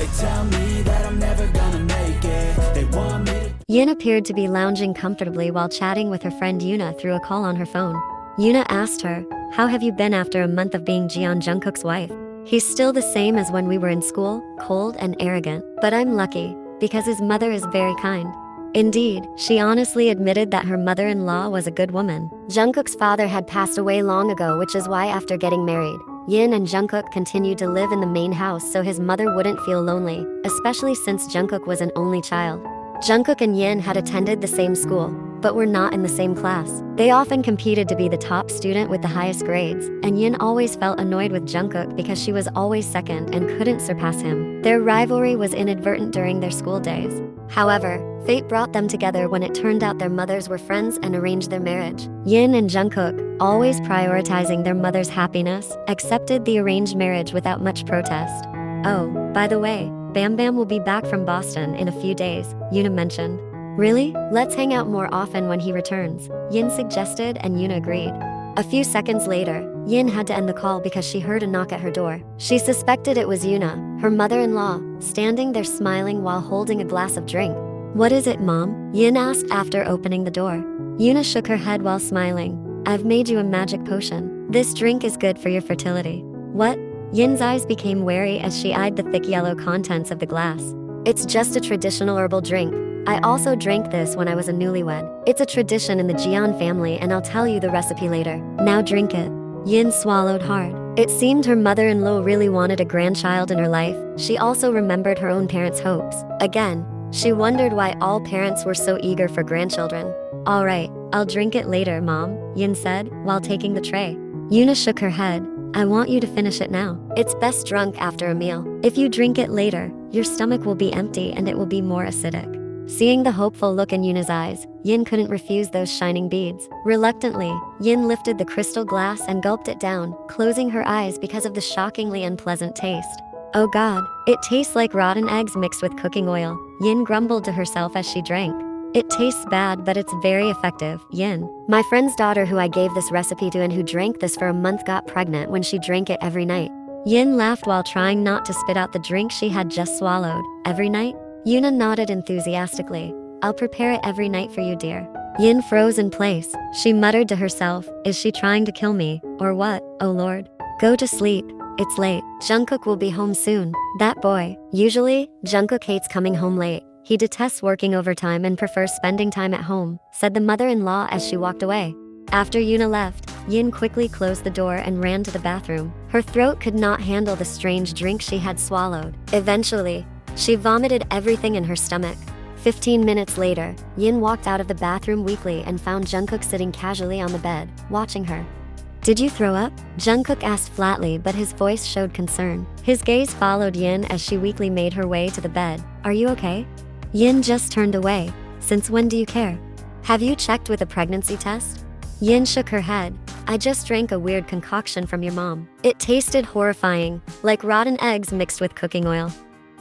They tell me that I'm never gonna make it. They want me to. Yin appeared to be lounging comfortably while chatting with her friend Yoona through a call on her phone. Yoona asked her, "How have you been after a month of being Jungkook's wife?" "He's still the same as when we were in school, cold and arrogant. But I'm lucky, because his mother is very kind." Indeed, she honestly admitted that her mother-in-law was a good woman. Jungkook's father had passed away long ago, which is why after getting married, Yin and Jungkook continued to live in the main house so his mother wouldn't feel lonely, especially since Jungkook was an only child. Jungkook and Yin had attended the same school, but were not in the same class. They often competed to be the top student with the highest grades, and Yin always felt annoyed with Jungkook because she was always second and couldn't surpass him. Their rivalry was inadvertent during their school days. However, fate brought them together when it turned out their mothers were friends and arranged their marriage. Yin and Jungkook, always prioritizing their mother's happiness, accepted the arranged marriage without much protest. "Oh, by the way, Bam Bam will be back from Boston in a few days," Yoona mentioned. "Really? Let's hang out more often when he returns," Yin suggested, and Yoona agreed. A few seconds later, Yin had to end the call because she heard a knock at her door. She suspected it was Yoona, her mother-in-law, standing there smiling while holding a glass of drink. "What is it, Mom?" Yin asked after opening the door. Yoona shook her head while smiling. "I've made you a magic potion. This drink is good for your fertility." "What?" Yin's eyes became wary as she eyed the thick yellow contents of the glass. "It's just a traditional herbal drink. I also drank this when I was a newlywed. It's a tradition in the c0n family, and I'll tell you the recipe later. Now drink it." Yin swallowed hard. It seemed her mother-in-law really wanted a grandchild in her life. She also remembered her own parents' hopes. Again, she wondered why all parents were so eager for grandchildren. "All right, I'll drink it later, Mom," Yin said, while taking the tray. Yoona shook her head. "I want you to finish it now. It's best drunk after a meal. If you drink it later, your stomach will be empty and it will be more acidic." Seeing the hopeful look in Yoona's eyes, Yin couldn't refuse those shining beads. Reluctantly, Yin lifted the crystal glass and gulped it down, closing her eyes because of the shockingly unpleasant taste. "Oh God, it tastes like rotten eggs mixed with cooking oil," Yin grumbled to herself as she drank. "It tastes bad, but it's very effective, Yin. My friend's daughter who I gave this recipe to and who drank this for a month got pregnant when she drank it every night." Yin laughed while trying not to spit out the drink she had just swallowed. "Every night?" Yoona nodded enthusiastically. "I'll prepare it every night for you, dear." Yin froze in place. She muttered to herself, "Is she trying to kill me, or what? Oh Lord. Go to sleep. It's late. Jungkook will be home soon." That boy. Usually, Jungkook hates coming home late. He detests working overtime and prefers spending time at home, said the mother-in-law as she walked away. After Yoona left, Yin quickly closed the door and ran to the bathroom. Her throat could not handle the strange drink she had swallowed. Eventually, she vomited everything in her stomach. 15 minutes later, Yin walked out of the bathroom weakly and found Jungkook sitting casually on the bed, watching her. "Did you throw up?" Jungkook asked flatly, but his voice showed concern. His gaze followed Yin as she weakly made her way to the bed. "Are you okay?" Yin just turned away. "Since when do you care? Have you checked with a pregnancy test?" Yin shook her head. "I just drank a weird concoction from your mom. It tasted horrifying, like rotten eggs mixed with cooking oil."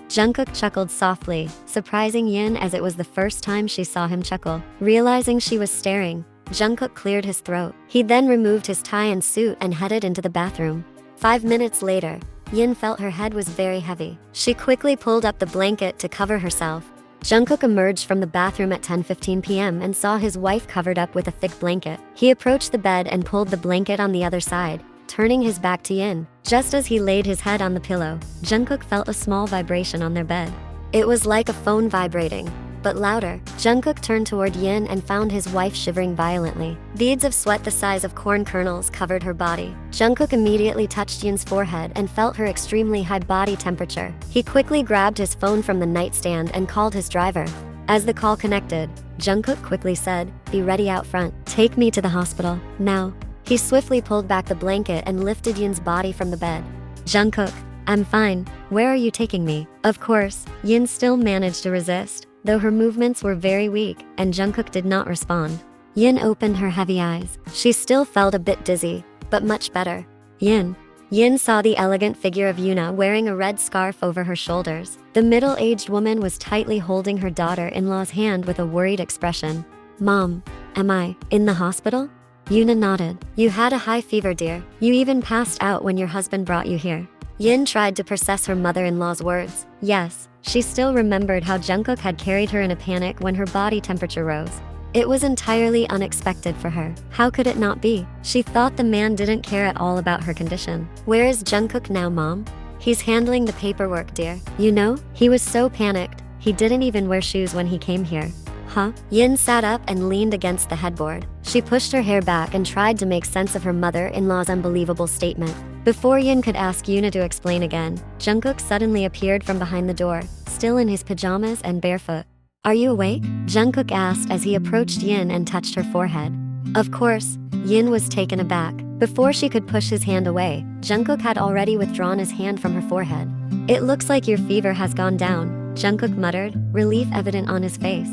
Jungkook chuckled softly, surprising Yin as it was the first time she saw him chuckle. Realizing she was staring, Jungkook cleared his throat. He then removed his tie and suit and headed into the bathroom. 5 minutes later, Yin felt her head was very heavy. She quickly pulled up the blanket to cover herself. Jungkook emerged from the bathroom at 10:15 p.m. and saw his wife covered up with a thick blanket. He approached the bed and pulled the blanket on the other side, turning his back to Yin. Just as he laid his head on the pillow, Jungkook felt a small vibration on their bed. It was like a phone vibrating, but louder. Jungkook turned toward Yin and found his wife shivering violently. Beads of sweat the size of corn kernels covered her body. Jungkook immediately touched Yin's forehead and felt her extremely high body temperature. He quickly grabbed his phone from the nightstand and called his driver. As the call connected, Jungkook quickly said, "Be ready out front. Take me to the hospital, now." He swiftly pulled back the blanket and lifted Yin's body from the bed. "Jungkook, I'm fine. Where are you taking me?" Of course, Yin still managed to resist, though her movements were very weak, and Jungkook did not respond. Yin opened her heavy eyes. She still felt a bit dizzy, but much better. "Yin." Yin saw the elegant figure of Yoona wearing a red scarf over her shoulders. The middle-aged woman was tightly holding her daughter-in-law's hand with a worried expression. "Mom, am I in the hospital?" Yoona nodded. "You had a high fever, dear. You even passed out when your husband brought you here." Yin tried to process her mother-in-law's words. Yes, she still remembered how Jungkook had carried her in a panic when her body temperature rose. It was entirely unexpected for her. How could it not be? She thought the man didn't care at all about her condition. Where is Jungkook now, Mom? He's handling the paperwork, dear. You know, he was so panicked, he didn't even wear shoes when he came here. Huh? Yin sat up and leaned against the headboard. She pushed her hair back and tried to make sense of her mother-in-law's unbelievable statement. Before Yin could ask Yoona to explain again, Jungkook suddenly appeared from behind the door, still in his pajamas and barefoot. Are you awake? Jungkook asked as he approached Yin and touched her forehead. Of course, Yin was taken aback. Before she could push his hand away, Jungkook had already withdrawn his hand from her forehead. It looks like your fever has gone down, Jungkook muttered, relief evident on his face.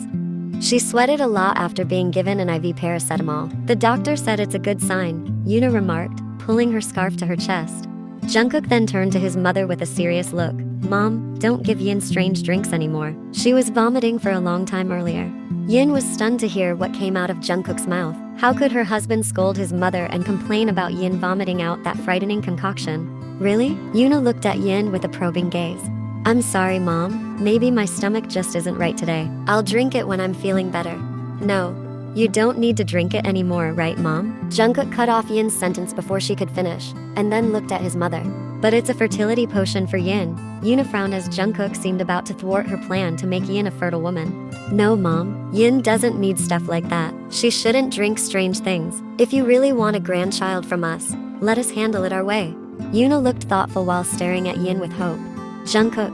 She sweated a lot after being given an IV paracetamol. The doctor said it's a good sign, Yoona remarked, pulling her scarf to her chest. Jungkook then turned to his mother with a serious look. Mom, don't give Yin strange drinks anymore. She was vomiting for a long time earlier. Yin was stunned to hear what came out of Jungkook's mouth. How could her husband scold his mother and complain about Yin vomiting out that frightening concoction? Really? Yoona looked at Yin with a probing gaze. I'm sorry, Mom. Maybe my stomach just isn't right today. I'll drink it when I'm feeling better. No. You don't need to drink it anymore, right, Mom? Jungkook cut off Yin's sentence before she could finish, and then looked at his mother. But it's a fertility potion for Yin. Yoona frowned as Jungkook seemed about to thwart her plan to make Yin a fertile woman. No, Mom. Yin doesn't need stuff like that. She shouldn't drink strange things. If you really want a grandchild from us, let us handle it our way. Yoona looked thoughtful while staring at Yin with hope. Jungkook,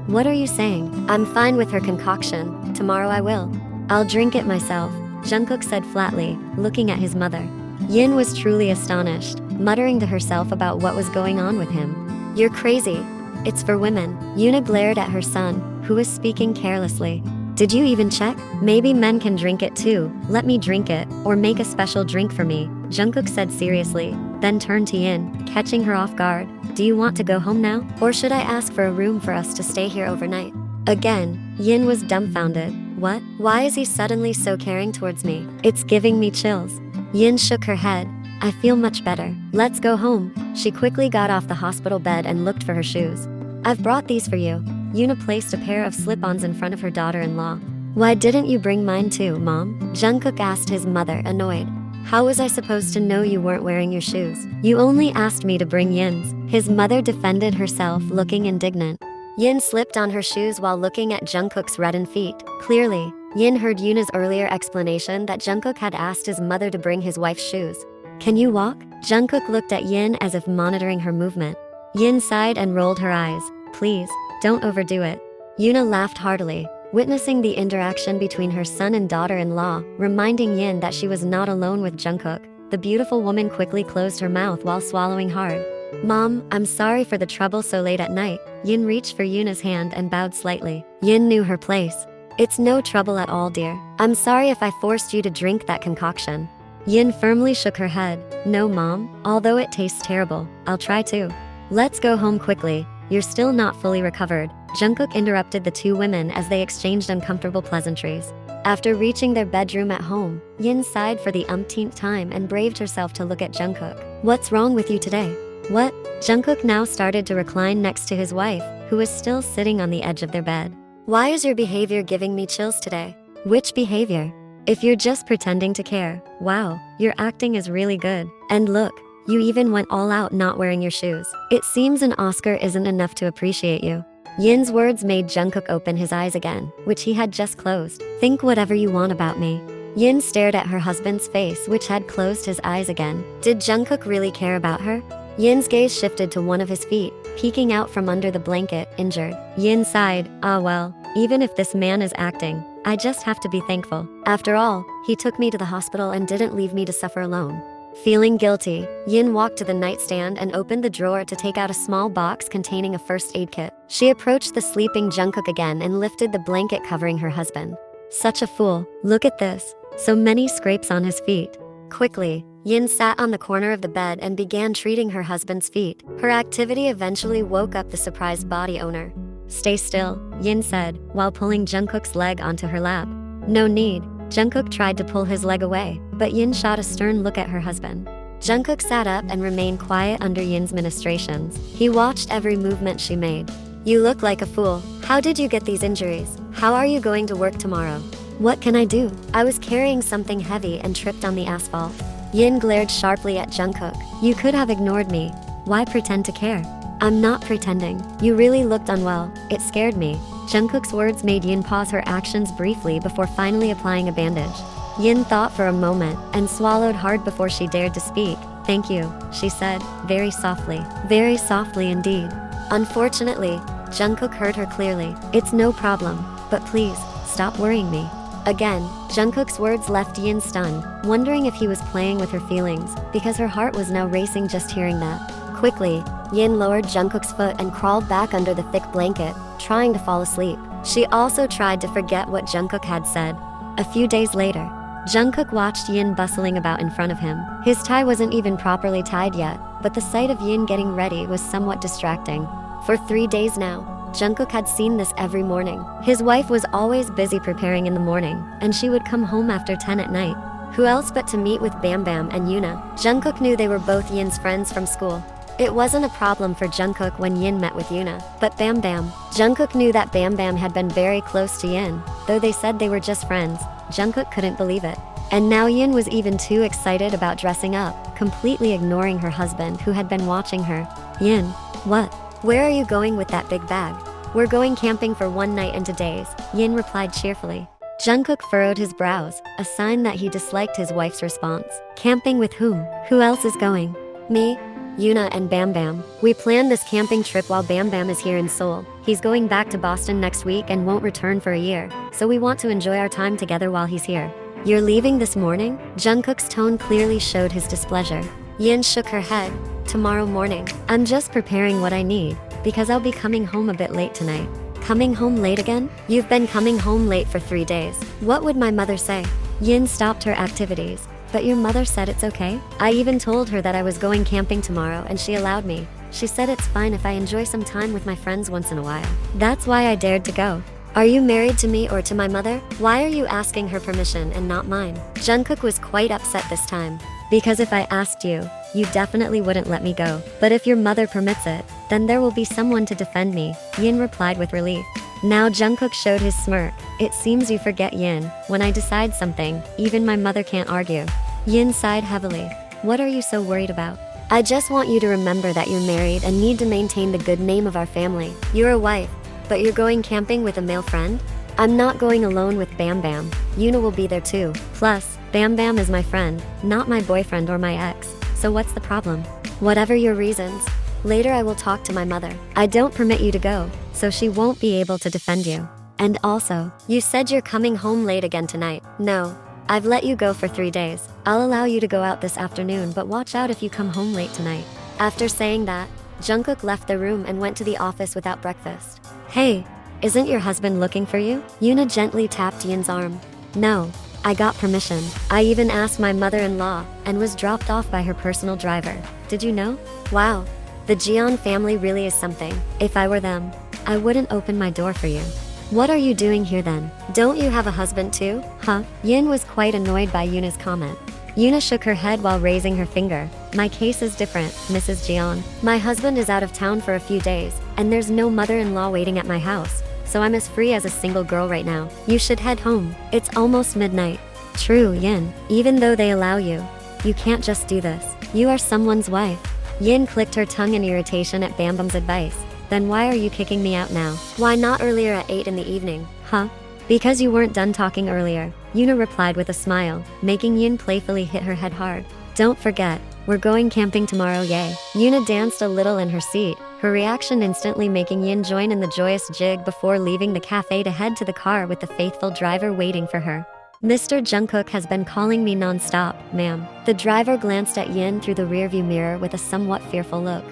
what are you saying? I'm fine with her concoction. Tomorrow I will. I'll drink it myself, Jungkook said flatly, looking at his mother. Yin was truly astonished, muttering to herself about what was going on with him. You're crazy. It's for women. Yoona glared at her son, who was speaking carelessly. Did you even check? Maybe men can drink it too. Let me drink it, or make a special drink for me, Jungkook said seriously, then turned to Yin, catching her off guard. Do you want to go home now? Or should I ask for a room for us to stay here overnight? Again, Yin was dumbfounded. What? Why is he suddenly so caring towards me? It's giving me chills. Yin shook her head. I feel much better. Let's go home. She quickly got off the hospital bed and looked for her shoes. I've brought these for you. Yoona placed a pair of slip-ons in front of her daughter-in-law. Why didn't you bring mine too, Mom? Jungkook asked his mother, annoyed. How was I supposed to know you weren't wearing your shoes? You only asked me to bring Yin's. His mother defended herself, looking indignant. Yin slipped on her shoes while looking at Jungkook's reddened feet. Clearly, Yin heard Yoona's earlier explanation that Jungkook had asked his mother to bring his wife's shoes. Can you walk? Jungkook looked at Yin as if monitoring her movement. Yin sighed and rolled her eyes. Please, don't overdo it. Yoona laughed heartily, witnessing the interaction between her son and daughter-in-law, reminding Yin that she was not alone with Jungkook. The beautiful woman quickly closed her mouth while swallowing hard. Mom, I'm sorry for the trouble so late at night. Yin reached for Yoona's hand and bowed slightly. Yin knew her place. It's no trouble at all, dear. I'm sorry if I forced you to drink that concoction. Yin firmly shook her head. No, Mom, although it tastes terrible, I'll try to. Let's go home quickly. You're still not fully recovered. Jungkook interrupted the two women as they exchanged uncomfortable pleasantries. After reaching their bedroom at home, Yin sighed for the umpteenth time and braved herself to look at Jungkook. What's wrong with you today? What? Jungkook now started to recline next to his wife, who was still sitting on the edge of their bed. Why is your behavior giving me chills today? Which behavior? If you're just pretending to care, wow, your acting is really good. And look, you even went all out not wearing your shoes. It seems an Oscar isn't enough to appreciate you. Yin's words made Jungkook open his eyes again, which he had just closed. Think whatever you want about me. Yin stared at her husband's face, which had closed his eyes again. Did Jungkook really care about her? Yin's gaze shifted to one of his feet, peeking out from under the blanket, injured. Yin sighed. Ah well, even if this man is acting, I just have to be thankful. After all, he took me to the hospital and didn't leave me to suffer alone. Feeling guilty, Yin walked to the nightstand and opened the drawer to take out a small box containing a first aid kit. She approached the sleeping Jungkook again and lifted the blanket covering her husband. Such a fool. Look at this. So many scrapes on his feet. Quickly, Yin sat on the corner of the bed and began treating her husband's feet. Her activity eventually woke up the surprised body owner. Stay still, Yin said, while pulling Jungkook's leg onto her lap. No need. Jungkook tried to pull his leg away, but Yin shot a stern look at her husband. Jungkook sat up and remained quiet under Yin's ministrations. He watched every movement she made. You look like a fool. How did you get these injuries? How are you going to work tomorrow? What can I do? I was carrying something heavy and tripped on the asphalt. Yin glared sharply at Jungkook. You could have ignored me. Why pretend to care? I'm not pretending. You really looked unwell. It scared me. Jungkook's words made Yin pause her actions briefly before finally applying a bandage. Yin thought for a moment and swallowed hard before she dared to speak. Thank you, she said, very softly. Very softly indeed. Unfortunately, Jungkook heard her clearly. It's no problem, but please, stop worrying me. Again, Jungkook's words left Yin stunned, wondering if he was playing with her feelings, because her heart was now racing just hearing that. Quickly, Yin lowered Jungkook's foot and crawled back under the thick blanket, trying to fall asleep. She also tried to forget what Jungkook had said. A few days later, Jungkook watched Yin bustling about in front of him. His tie wasn't even properly tied yet, but the sight of Yin getting ready was somewhat distracting. For 3 days now, Jungkook had seen this every morning. His wife was always busy preparing in the morning, and she would come home after 10 at night. Who else but to meet with Bam Bam and Yuna? Jungkook knew they were both Yin's friends from school. It wasn't a problem for Jungkook when Yin met with Yuna, but Bam Bam. Jungkook knew that Bam Bam had been very close to Yin. Though they said they were just friends, Jungkook couldn't believe it. And now Yin was even too excited about dressing up, completely ignoring her husband who had been watching her. Yin, what? Where are you going with that big bag? We're going camping for 1 night and 2 days, Yin replied cheerfully. Jungkook furrowed his brows, a sign that he disliked his wife's response. Camping with whom? Who else is going? Me, Yuna and Bam Bam. We planned this camping trip while Bam Bam is here in Seoul. He's going back to Boston next week and won't return for a year, so we want to enjoy our time together while he's here. You're leaving this morning? Jungkook's tone clearly showed his displeasure. Yin shook her head. Tomorrow morning. I'm just preparing what I need, because I'll be coming home a bit late tonight. Coming home late again? You've been coming home late for 3 days. What would my mother say? Yin stopped her activities. But your mother said it's okay? I even told her that I was going camping tomorrow and she allowed me. She said it's fine if I enjoy some time with my friends once in a while. That's why I dared to go. Are you married to me or to my mother? Why are you asking her permission and not mine? Jungkook was quite upset this time. Because if I asked you, you definitely wouldn't let me go. But if your mother permits it, then there will be someone to defend me, Yin replied with relief. Now Jungkook showed his smirk. It seems you forget, Yin. When I decide something, even my mother can't argue. Yin sighed heavily. What are you so worried about? I just want you to remember that you're married and need to maintain the good name of our family. You're a wife, but you're going camping with a male friend? I'm not going alone with Bam Bam. Yuna will be there too. Plus, Bam Bam is my friend, not my boyfriend or my ex. So what's the problem? Whatever your reasons. Later I will talk to my mother. I don't permit you to go, so she won't be able to defend you. And also, you said you're coming home late again tonight. No, I've let you go for 3 days. I'll allow you to go out this afternoon, but watch out if you come home late tonight. After saying that, Jungkook left the room and went to the office without breakfast. Hey, isn't your husband looking for you? Yuna gently tapped Yin's arm. No, I got permission. I even asked my mother-in-law and was dropped off by her personal driver. Did you know? Wow, the c0n family really is something. If I were them, I wouldn't open my door for you. What are you doing here then? Don't you have a husband too? Huh? Yin was quite annoyed by Yuna's comment. Yuna shook her head while raising her finger. My case is different, Mrs. c0n. My husband is out of town for a few days, and there's no mother-in-law waiting at my house. So I'm as free as a single girl right now. You should head home. It's almost midnight. True, Yin. Even though they allow you, you can't just do this. You are someone's wife. Yin clicked her tongue in irritation at Bam Bam's advice. Then why are you kicking me out now? Why not earlier at 8 in the evening? Huh? Because you weren't done talking earlier, Yuna replied with a smile, making Yin playfully hit her head hard. Don't forget, we're going camping tomorrow, yay. Yuna danced a little in her seat, her reaction instantly making Yin join in the joyous jig before leaving the cafe to head to the car with the faithful driver waiting for her. Mr. Jungkook has been calling me non-stop, ma'am. The driver glanced at Yin through the rearview mirror with a somewhat fearful look.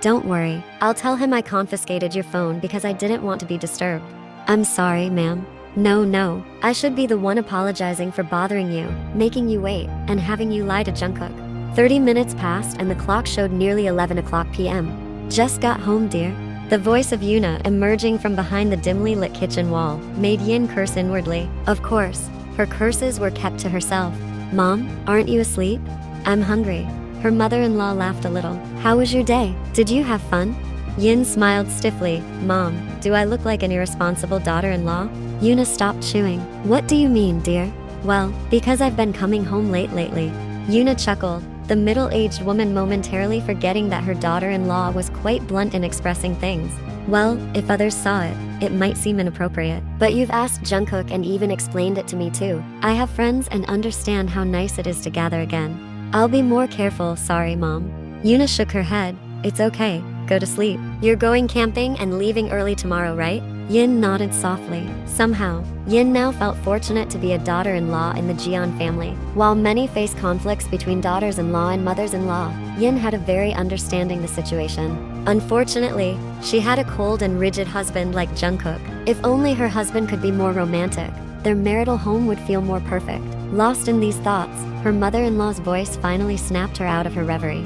Don't worry, I'll tell him I confiscated your phone because I didn't want to be disturbed. I'm sorry, ma'am. No, I should be the one apologizing for bothering you, making you wait, and having you lie to Jungkook. 30 minutes passed and the clock showed nearly 11 o'clock p.m. Just got home, dear. The voice of Yuna emerging from behind the dimly lit kitchen wall made Yin curse inwardly. Of course, her curses were kept to herself. Mom, aren't you asleep? I'm hungry. Her mother-in-law laughed a little. How was your day? Did you have fun? Yin smiled stiffly. Mom, do I look like an irresponsible daughter-in-law? Yuna stopped chewing. What do you mean, dear? Well, because I've been coming home late lately. Yuna chuckled, the middle-aged woman momentarily forgetting that her daughter-in-law was quite blunt in expressing things. Well, if others saw it, it might seem inappropriate. But you've asked Jungkook and even explained it to me too. I have friends and understand how nice it is to gather again. I'll be more careful, sorry, Mom. Yuna shook her head. It's okay, go to sleep. You're going camping and leaving early tomorrow, right? Yin nodded softly. Somehow, Yin now felt fortunate to be a daughter-in-law in the c0n family. While many face conflicts between daughters-in-law and mothers-in-law, Yin had a very understanding the situation. Unfortunately, she had a cold and rigid husband like Jungkook. If only her husband could be more romantic, their marital home would feel more perfect. Lost in these thoughts, her mother-in-law's voice finally snapped her out of her reverie.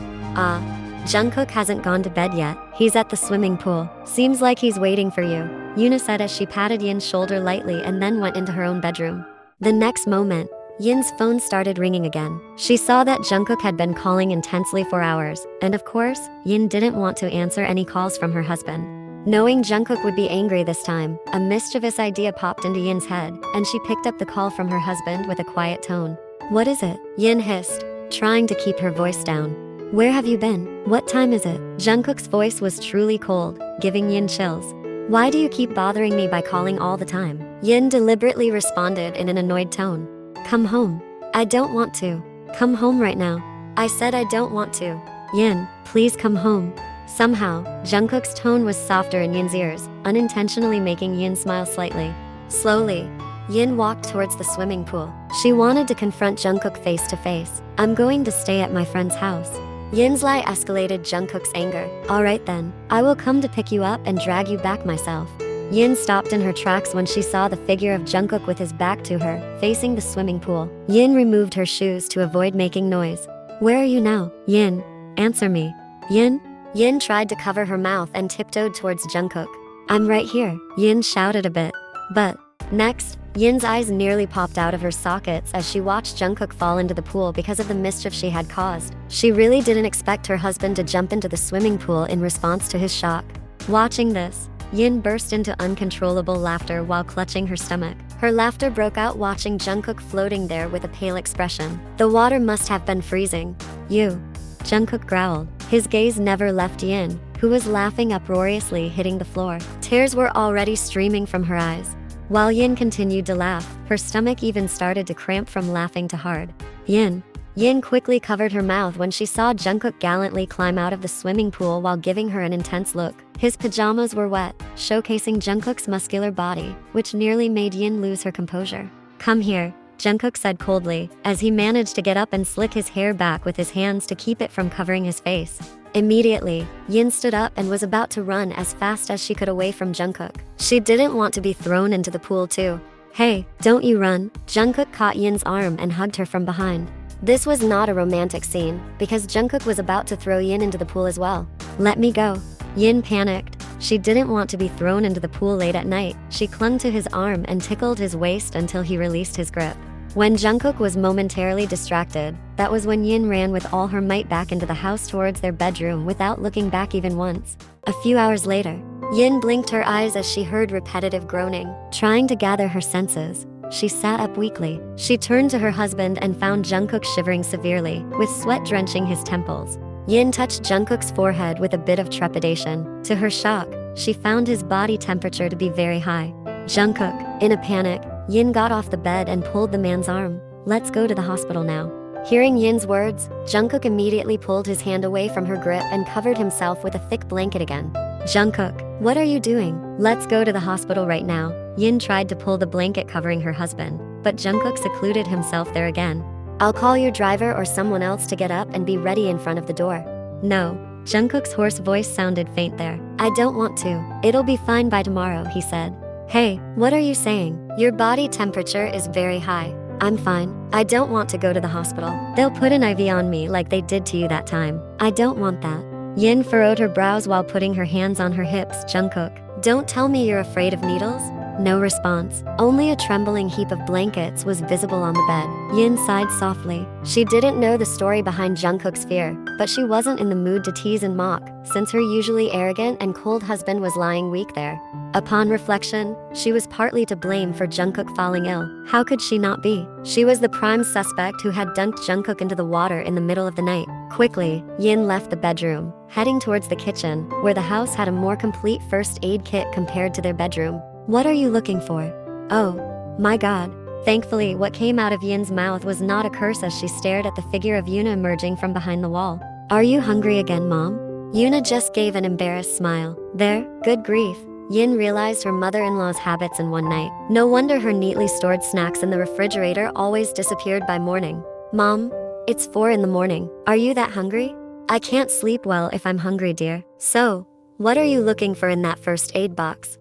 Jungkook hasn't gone to bed yet. He's at the swimming pool. Seems like he's waiting for you, Yuna said as she patted Yin's shoulder lightly and then went into her own bedroom. The next moment, Yin's phone started ringing again. She saw that Jungkook had been calling intensely for hours, and of course, Yin didn't want to answer any calls from her husband. Knowing Jungkook would be angry this time, a mischievous idea popped into Yin's head, and she picked up the call from her husband with a quiet tone. What is it? Yin hissed, trying to keep her voice down. Where have you been? What time is it? Jungkook's voice was truly cold, giving Yin chills. Why do you keep bothering me by calling all the time? Yin deliberately responded in an annoyed tone. Come home. I don't want to. Come home right now. I said I don't want to. Yin, please come home. Somehow, Jungkook's tone was softer in Yin's ears, unintentionally making Yin smile slightly. Slowly, Yin walked towards the swimming pool. She wanted to confront Jungkook face to face. I'm going to stay at my friend's house. Yin's lie escalated Jungkook's anger. Alright then, I will come to pick you up and drag you back myself. Yin stopped in her tracks when she saw the figure of Jungkook with his back to her, facing the swimming pool. Yin removed her shoes to avoid making noise. Where are you now? Yin, answer me. Yin? Yin tried to cover her mouth and tiptoed towards Jungkook. I'm right here, Yin shouted a bit. But, next, Yin's eyes nearly popped out of her sockets as she watched Jungkook fall into the pool because of the mischief she had caused. She really didn't expect her husband to jump into the swimming pool in response to his shock. Watching this, Yin burst into uncontrollable laughter while clutching her stomach. Her laughter broke out watching Jungkook floating there with a pale expression. The water must have been freezing. You. Jungkook growled. His gaze never left Yin, who was laughing uproariously, hitting the floor. Tears were already streaming from her eyes. While Yin continued to laugh, her stomach even started to cramp from laughing too hard. Yin quickly covered her mouth when she saw Jungkook gallantly climb out of the swimming pool while giving her an intense look. His pajamas were wet, showcasing Jungkook's muscular body, which nearly made Yin lose her composure. Come here, Jungkook said coldly, as he managed to get up and slick his hair back with his hands to keep it from covering his face. Immediately, Yin stood up and was about to run as fast as she could away from Jungkook. She didn't want to be thrown into the pool too. Hey, don't you run. Jungkook caught Yin's arm and hugged her from behind. This was not a romantic scene, because Jungkook was about to throw Yin into the pool as well. Let me go. Yin panicked. She didn't want to be thrown into the pool late at night. She clung to his arm and tickled his waist until he released his grip. When Jungkook was momentarily distracted, that was when Yin ran with all her might back into the house towards their bedroom without looking back even once. A few hours later, Yin blinked her eyes as she heard repetitive groaning. Trying to gather her senses, she sat up weakly. She turned to her husband and found Jungkook shivering severely, with sweat drenching his temples. Yin touched Jungkook's forehead with a bit of trepidation. To her shock, she found his body temperature to be very high. Jungkook, in a panic, Yin got off the bed and pulled the man's arm. Let's go to the hospital now. Hearing Yin's words, Jungkook immediately pulled his hand away from her grip and covered himself with a thick blanket again. Jungkook, what are you doing? Let's go to the hospital right now. Yin tried to pull the blanket covering her husband, but Jungkook secluded himself there again. I'll call your driver or someone else to get up and be ready in front of the door. No. Jungkook's hoarse voice sounded faint there. I don't want to. It'll be fine by tomorrow, he said. Hey, what are you saying? Your body temperature is very high. I'm fine. I don't want to go to the hospital. They'll put an IV on me like they did to you that time. I don't want that. Yin furrowed her brows while putting her hands on her hips. Jungkook, don't tell me you're afraid of needles? No response. Only a trembling heap of blankets was visible on the bed. Yin sighed softly. She didn't know the story behind Jungkook's fear, but she wasn't in the mood to tease and mock, since her usually arrogant and cold husband was lying weak there. Upon reflection, she was partly to blame for Jungkook falling ill. How could she not be? She was the prime suspect who had dunked Jungkook into the water in the middle of the night. Quickly, Yin left the bedroom, heading towards the kitchen, where the house had a more complete first aid kit compared to their bedroom. What are you looking for? Oh, my god. Thankfully, what came out of Yin's mouth was not a curse as she stared at the figure of Yuna emerging from behind the wall. Are you hungry again, Mom? Yuna just gave an embarrassed smile. There, good grief. Yin realized her mother-in-law's habits in one night. No wonder her neatly stored snacks in the refrigerator always disappeared by morning. Mom, it's 4 in the morning. Are you that hungry? I can't sleep well if I'm hungry, dear. So, what are you looking for in that first aid box?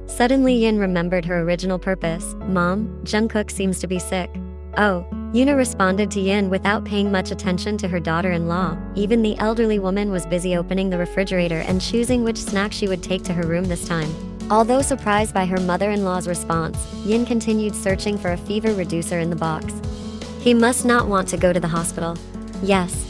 Suddenly Yin remembered her original purpose. Mom, Jungkook seems to be sick. Oh, Yuna responded to Yin without paying much attention to her daughter-in-law. Even the elderly woman was busy opening the refrigerator and choosing which snack she would take to her room this time. Although surprised by her mother-in-law's response, Yin continued searching for a fever reducer in the box. He must not want to go to the hospital. Yes.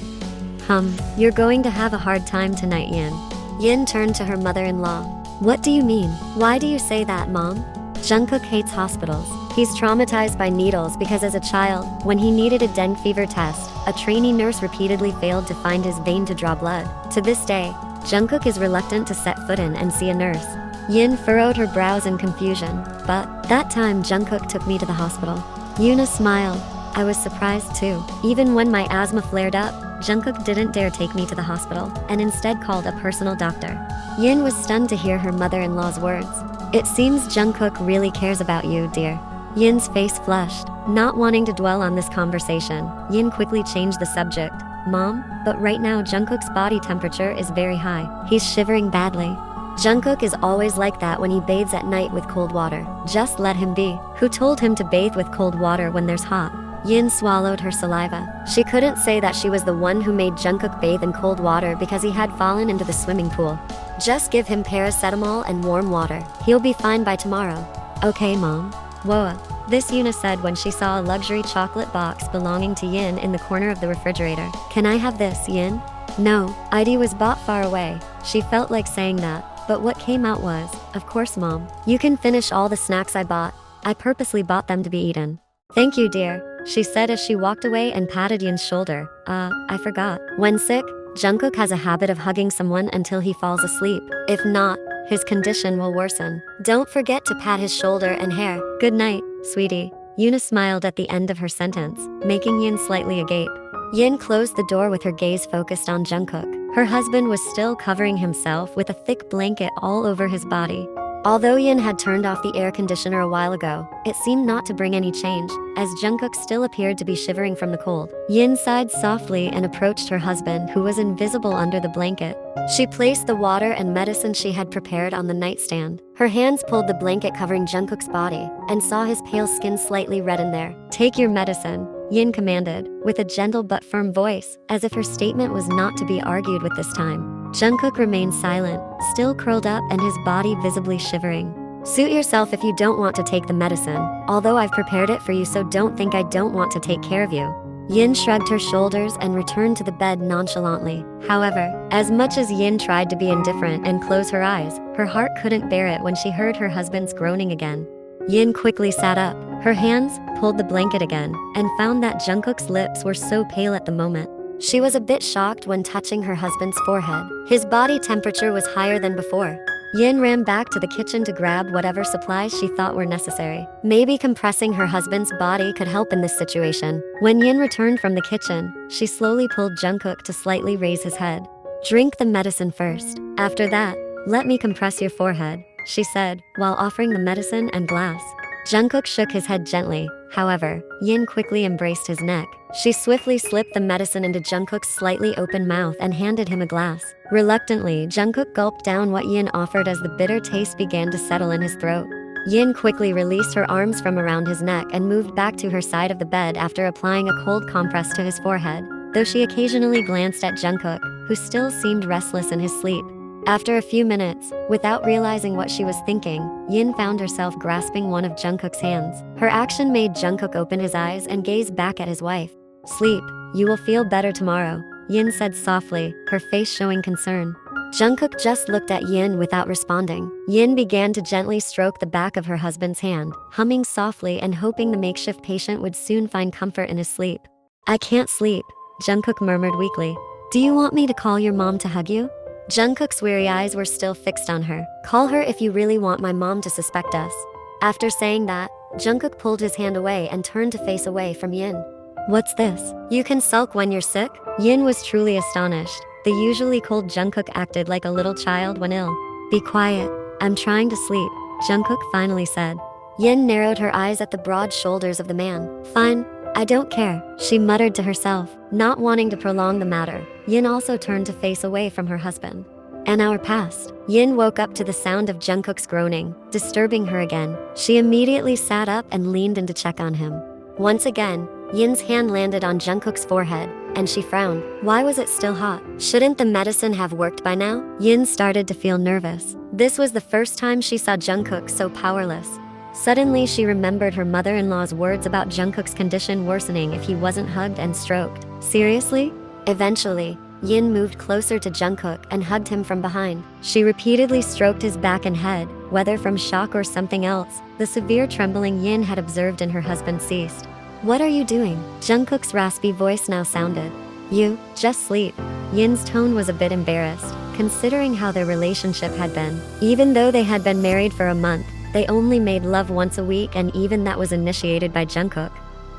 You're going to have a hard time tonight, Yin. Yin turned to her mother-in-law. What do you mean? Why do you say that, Mom? Jungkook hates hospitals. He's traumatized by needles because as a child, when he needed a dengue fever test, a trainee nurse repeatedly failed to find his vein to draw blood. To this day, Jungkook is reluctant to set foot in and see a nurse. Yin furrowed her brows in confusion. But that time Jungkook took me to the hospital. Yuna smiled. I was surprised too. Even when my asthma flared up, Jungkook didn't dare take me to the hospital, and instead called a personal doctor. Yin was stunned to hear her mother-in-law's words. It seems Jungkook really cares about you, dear. Yin's face flushed. Not wanting to dwell on this conversation, Yin quickly changed the subject. Mom, but right now Jungkook's body temperature is very high. He's shivering badly. Jungkook is always like that when he bathes at night with cold water. Just let him be. Who told him to bathe with cold water when there's hot? Yin swallowed her saliva. She couldn't say that she was the one who made Jungkook bathe in cold water because he had fallen into the swimming pool. Just give him paracetamol and warm water. He'll be fine by tomorrow. Okay, Mom. Whoa. This Yuna said when she saw a luxury chocolate box belonging to Yin in the corner of the refrigerator. Can I have this, Yin? No, ID was bought far away. She felt like saying that, but what came out was, of course, Mom. You can finish all the snacks I bought. I purposely bought them to be eaten. Thank you, dear, she said as she walked away and patted Yin's shoulder. I forgot. When sick, Jungkook has a habit of hugging someone until he falls asleep. If not, his condition will worsen. Don't forget to pat his shoulder and hair. Good night, sweetie. Yuna smiled at the end of her sentence, making Yin slightly agape. Yin closed the door with her gaze focused on Jungkook. Her husband was still covering himself with a thick blanket all over his body. Although Yin had turned off the air conditioner a while ago, it seemed not to bring any change, as Jungkook still appeared to be shivering from the cold. Yin sighed softly and approached her husband, who was invisible under the blanket. She placed the water and medicine she had prepared on the nightstand. Her hands pulled the blanket covering Jungkook's body, and saw his pale skin slightly redden there. Take your medicine, Yin commanded, with a gentle but firm voice, as if her statement was not to be argued with this time. Jungkook remained silent, still curled up and his body visibly shivering. Suit yourself if you don't want to take the medicine, although I've prepared it for you, so don't think I don't want to take care of you. Yin shrugged her shoulders and returned to the bed nonchalantly. However, as much as Yin tried to be indifferent and close her eyes, her heart couldn't bear it when she heard her husband's groaning again. Yin quickly sat up. Her hands pulled the blanket again, and found that Jungkook's lips were so pale at the moment. She was a bit shocked when touching her husband's forehead. His body temperature was higher than before. Yin ran back to the kitchen to grab whatever supplies she thought were necessary. Maybe compressing her husband's body could help in this situation. When Yin returned from the kitchen, she slowly pulled Jungkook to slightly raise his head. Drink the medicine first. After that, let me compress your forehead, she said, while offering the medicine and glass. Jungkook shook his head gently. However, Yin quickly embraced his neck. She swiftly slipped the medicine into Jungkook's slightly open mouth and handed him a glass. Reluctantly, Jungkook gulped down what Yin offered as the bitter taste began to settle in his throat. Yin quickly released her arms from around his neck and moved back to her side of the bed after applying a cold compress to his forehead, though she occasionally glanced at Jungkook, who still seemed restless in his sleep. After a few minutes, without realizing what she was thinking, Yin found herself grasping one of Jungkook's hands. Her action made Jungkook open his eyes and gaze back at his wife. "Sleep. You will feel better tomorrow," Yin said softly, her face showing concern. Jungkook just looked at Yin without responding. Yin began to gently stroke the back of her husband's hand, humming softly and hoping the makeshift patient would soon find comfort in his sleep. "I can't sleep," Jungkook murmured weakly. "Do you want me to call your mom to hug you?" Jungkook's weary eyes were still fixed on her. "Call her if you really want my mom to suspect us." After saying that, Jungkook pulled his hand away and turned to face away from Yin. "What's this? You can sulk when you're sick?" Yin was truly astonished. The usually cold Jungkook acted like a little child when ill. "Be quiet. I'm trying to sleep," Jungkook finally said. Yin narrowed her eyes at the broad shoulders of the man. "Fine. I don't care," she muttered to herself, not wanting to prolong the matter. Yin also turned to face away from her husband. An hour passed. Yin woke up to the sound of Jungkook's groaning, disturbing her again. She immediately sat up and leaned in to check on him. Once again, Yin's hand landed on Jungkook's forehead, and she frowned. Why was it still hot? Shouldn't the medicine have worked by now? Yin started to feel nervous. This was the first time she saw Jungkook so powerless. Suddenly, she remembered her mother-in-law's words about Jungkook's condition worsening if he wasn't hugged and stroked. Seriously? Eventually, Yin moved closer to Jungkook and hugged him from behind. She repeatedly stroked his back and head, whether from shock or something else. The severe trembling Yin had observed in her husband ceased. "What are you doing?" Jungkook's raspy voice now sounded. "You, just sleep." Yin's tone was a bit embarrassed, considering how their relationship had been. Even though they had been married for a month, they only made love once a week, and even that was initiated by Jungkook.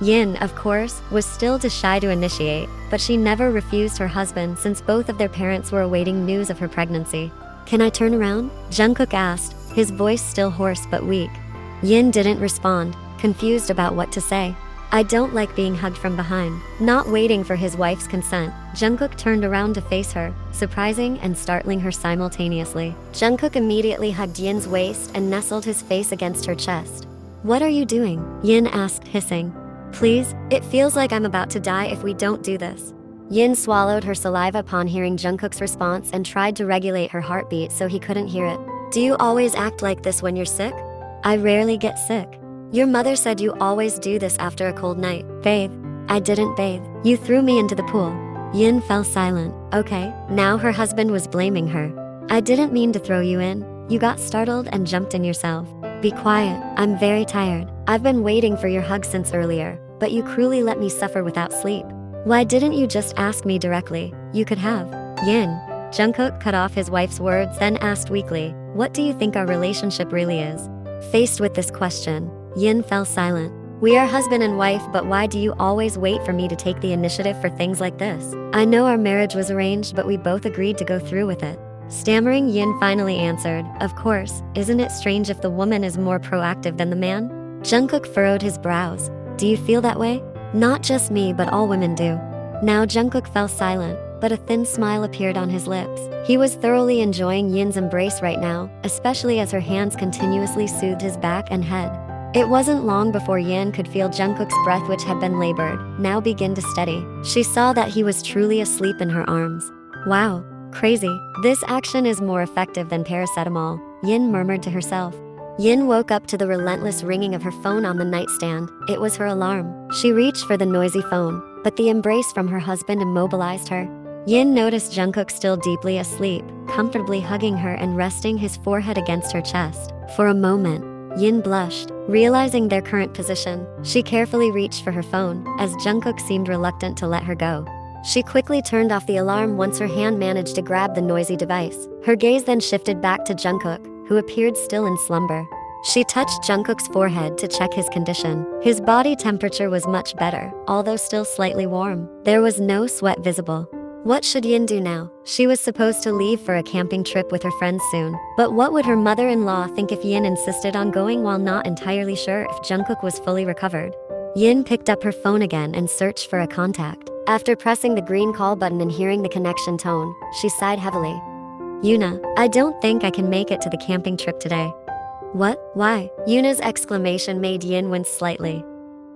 Yin, of course, was still too shy to initiate, but she never refused her husband since both of their parents were awaiting news of her pregnancy. "Can I turn around?" Jungkook asked, his voice still hoarse but weak. Yin didn't respond, confused about what to say. "I don't like being hugged from behind." Not waiting for his wife's consent, Jungkook turned around to face her, surprising and startling her simultaneously. Jungkook immediately hugged Yin's waist and nestled his face against her chest. "What are you doing?" Yin asked, hissing. "Please, it feels like I'm about to die if we don't do this." Yin swallowed her saliva upon hearing Jungkook's response and tried to regulate her heartbeat so he couldn't hear it. "Do you always act like this when you're sick?" "I rarely get sick. Your mother said you always do this after a cold night." "Bathe." "I didn't bathe. You threw me into the pool." Yin fell silent. "Okay." Now her husband was blaming her. "I didn't mean to throw you in. You got startled and jumped in yourself." "Be quiet. I'm very tired. I've been waiting for your hug since earlier, but you cruelly let me suffer without sleep. Why didn't you just ask me directly? You could have." "Yin." Jungkook cut off his wife's words, then asked weakly, "What do you think our relationship really is?" Faced with this question, Yin fell silent. "We are husband and wife, but why do you always wait for me to take the initiative for things like this? I know our marriage was arranged, but we both agreed to go through with it." Stammering, Yin finally answered, "Of course, isn't it strange if the woman is more proactive than the man?" Jungkook furrowed his brows. "Do you feel that way?" "Not just me, but all women do." Now Jungkook fell silent, but a thin smile appeared on his lips. He was thoroughly enjoying Yin's embrace right now, especially as her hands continuously soothed his back and head. It wasn't long before Yin could feel Jungkook's breath, which had been labored, now begin to steady. She saw that he was truly asleep in her arms. "Wow, crazy. This action is more effective than paracetamol," Yin murmured to herself. Yin woke up to the relentless ringing of her phone on the nightstand. It was her alarm. She reached for the noisy phone, but the embrace from her husband immobilized her. Yin noticed Jungkook still deeply asleep, comfortably hugging her and resting his forehead against her chest. For a moment, Yin blushed, realizing their current position. She carefully reached for her phone, as Jungkook seemed reluctant to let her go. She quickly turned off the alarm once her hand managed to grab the noisy device. Her gaze then shifted back to Jungkook, who appeared still in slumber. She touched Jungkook's forehead to check his condition. His body temperature was much better, although still slightly warm. There was no sweat visible. What should Yin do now? She was supposed to leave for a camping trip with her friends soon. But what would her mother-in-law think if Yin insisted on going while not entirely sure if Jungkook was fully recovered? Yin picked up her phone again and searched for a contact. After pressing the green call button and hearing the connection tone, she sighed heavily. "Yuna, I don't think I can make it to the camping trip today." "What? Why?" Yuna's exclamation made Yin wince slightly.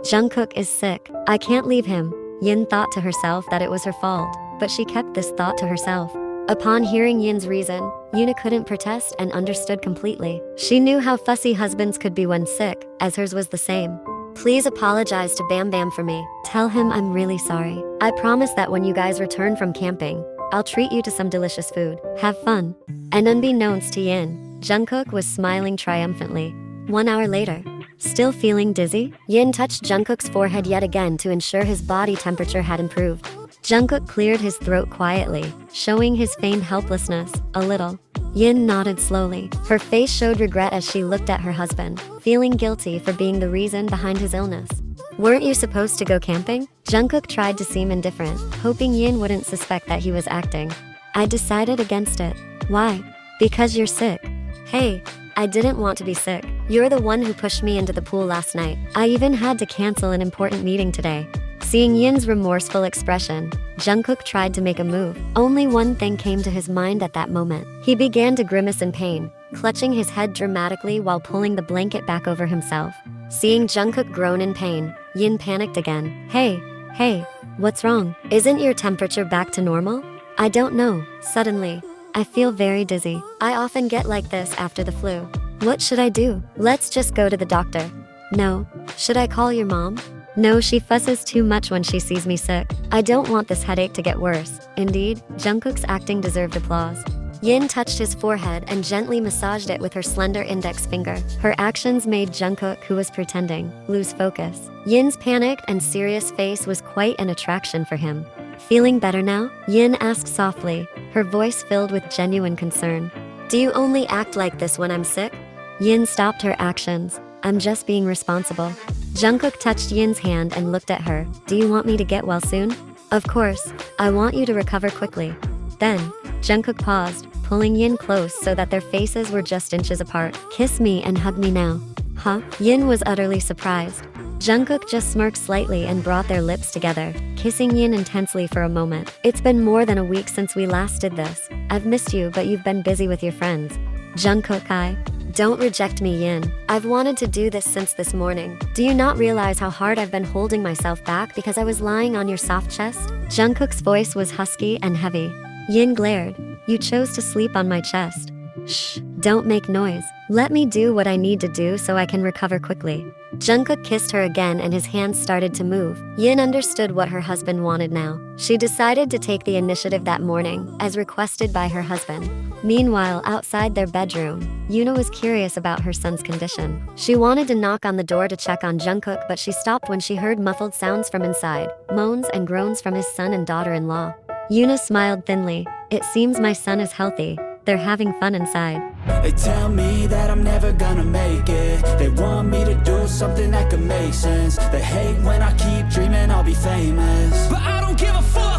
"Jungkook is sick. I can't leave him." Yin thought to herself that it was her fault, but she kept this thought to herself. Upon hearing Yin's reason, Yoona couldn't protest and understood completely. She knew how fussy husbands could be when sick, as hers was the same. Please apologize to Bam Bam for me. Tell him I'm really sorry. I promise that when you guys return from camping, I'll treat you to some delicious food. Have fun. And unbeknownst to Yin, Jungkook was smiling triumphantly. 1 hour later, still feeling dizzy? Yin touched Jungkook's forehead yet again to ensure his body temperature had improved. Jungkook cleared his throat quietly, showing his feigned helplessness a little. Yin nodded slowly. Her face showed regret as she looked at her husband, feeling guilty for being the reason behind his illness. Weren't you supposed to go camping? Jungkook tried to seem indifferent, hoping Yin wouldn't suspect that he was acting. I decided against it. Why? Because you're sick. Hey, I didn't want to be sick. You're the one who pushed me into the pool last night. I even had to cancel an important meeting today. Seeing Yin's remorseful expression, Jungkook tried to make a move. Only one thing came to his mind at that moment. He began to grimace in pain, clutching his head dramatically while pulling the blanket back over himself. Seeing Jungkook groan in pain, Yin panicked again. Hey, what's wrong? Isn't your temperature back to normal? I don't know. Suddenly, I feel very dizzy. I often get like this after the flu. What should I do? Let's just go to the doctor. No. Should I call your mom? No, she fusses too much when she sees me sick. I don't want this headache to get worse. Indeed, Jungkook's acting deserved applause. Yin touched his forehead and gently massaged it with her slender index finger. Her actions made Jungkook, who was pretending, lose focus. Yin's panicked and serious face was quite an attraction for him. Feeling better now? Yin asked softly, her voice filled with genuine concern. Do you only act like this when I'm sick? Yin stopped her actions. I'm just being responsible. Jungkook touched Yin's hand and looked at her. Do you want me to get well soon? Of course. I want you to recover quickly. Then, Jungkook paused, pulling Yin close so that their faces were just inches apart. Kiss me and hug me now. Huh? Yin was utterly surprised. Jungkook just smirked slightly and brought their lips together, kissing Yin intensely for a moment. It's been more than a week since we last did this. I've missed you, but you've been busy with your friends. Jungkook, don't reject me, Yin. I've wanted to do this since this morning. Do you not realize how hard I've been holding myself back because I was lying on your soft chest? Jungkook's voice was husky and heavy. Yin glared. You chose to sleep on my chest. Shh, don't make noise. Let me do what I need to do so I can recover quickly. Jungkook kissed her again and his hands started to move. Yin understood what her husband wanted now. She decided to take the initiative that morning, as requested by her husband. Meanwhile, outside their bedroom, Yoona was curious about her son's condition. She wanted to knock on the door to check on Jungkook, but she stopped when she heard muffled sounds from inside, moans and groans from his son and daughter-in-law. Yoona smiled thinly. It seems my son is healthy. They're having fun inside. They tell me that I'm never gonna make it. They want me to do something that could make sense. They hate when I keep dreaming I'll be famous, but I don't give a fuck.